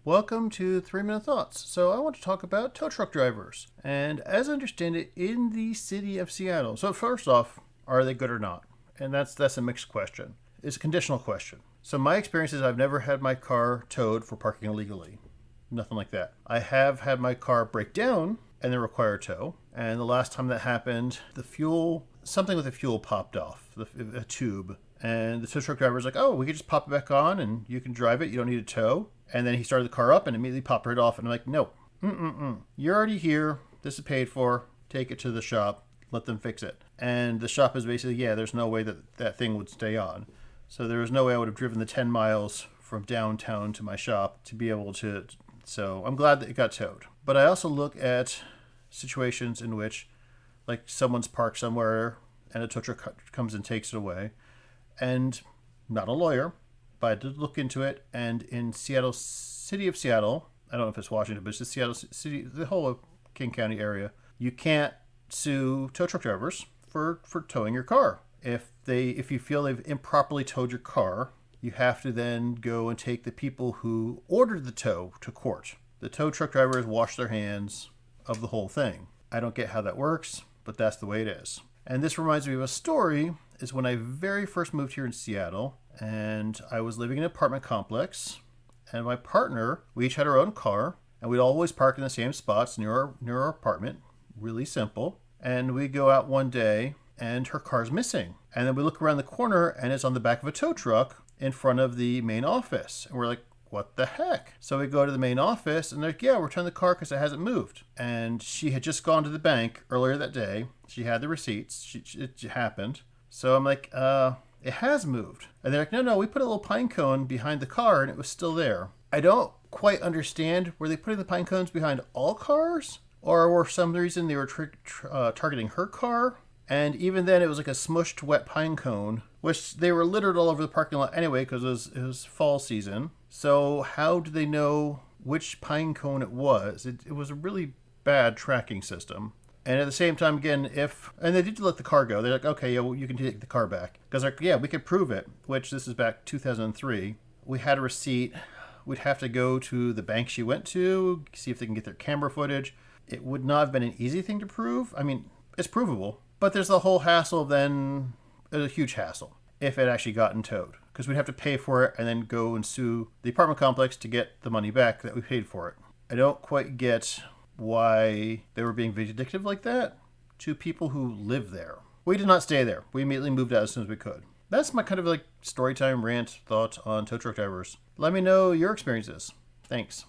Welcome to 3 Minute Thoughts. So, I want to talk about tow truck drivers. And as I understand it, in the city of Seattle. So, first off, are they good or not? And that's a mixed question. It's a conditional question. So, my experience is I've never had my car towed for parking illegally. Nothing like that. I have had my car break down and then require tow. And the last time that happened, something with the fuel popped off, a tube. And the tow truck driver was like, oh, we could just pop it back on and you can drive it. You don't need a tow. And then he started the car up and immediately popped right off. And I'm like, no, you're already here. This is paid for. Take it to the shop. Let them fix it. And the shop is basically, yeah, there's no way that thing would stay on. So there was no way I would have driven the 10 miles from downtown to my shop to be able to. So I'm glad that it got towed. But I also look at situations in which, like, someone's parked somewhere and a tow truck comes and takes it away. And not a lawyer, but I did look into it. And in Seattle, city of Seattle, I don't know if it's Washington, but it's the Seattle city, the whole of King County area, you can't sue tow truck drivers for towing your car. If you feel they've improperly towed your car, you have to then go and take the people who ordered the tow to court. The tow truck drivers wash their hands of the whole thing. I don't get how that works, but that's the way it is. And this reminds me of a story, is when I very first moved here in Seattle, and I was living in an apartment complex, and my partner, we each had our own car, and we'd always park in the same spots near our apartment. Really simple. And we go out one day, and her car's missing. And then we look around the corner, and it's on the back of a tow truck in front of the main office. And we're like, what the heck? So we go to the main office, and they're like, yeah, we're returning the car because it hasn't moved. And she had just gone to the bank earlier that day. She had the receipts. It happened. So I'm like, it has moved. And they're like, no, we put a little pine cone behind the car, and it was still there. I don't quite understand. Were they putting the pine cones behind all cars? Or for some reason they were targeting her car? And even then, it was like a smushed wet pine cone, which they were littered all over the parking lot anyway because it was fall season. So how do they know which pine cone it was? It was a really bad tracking system. And at the same time, again, and they did let the car go. They're like, okay, yeah, well, you can take the car back. Because like, yeah, we could prove it, which this is back 2003. We had a receipt. We'd have to go to the bank she went to, see if they can get their camera footage. It would not have been an easy thing to prove. I mean, it's provable. But there's the whole hassle then, a huge hassle, if it actually gotten towed. Because we'd have to pay for it and then go and sue the apartment complex to get the money back that we paid for it. I don't quite get why they were being vindictive like that to people who live there. We did not stay there. We immediately moved out as soon as we could. That's my kind of like story time rant thought on tow truck drivers. Let me know your experiences. Thanks.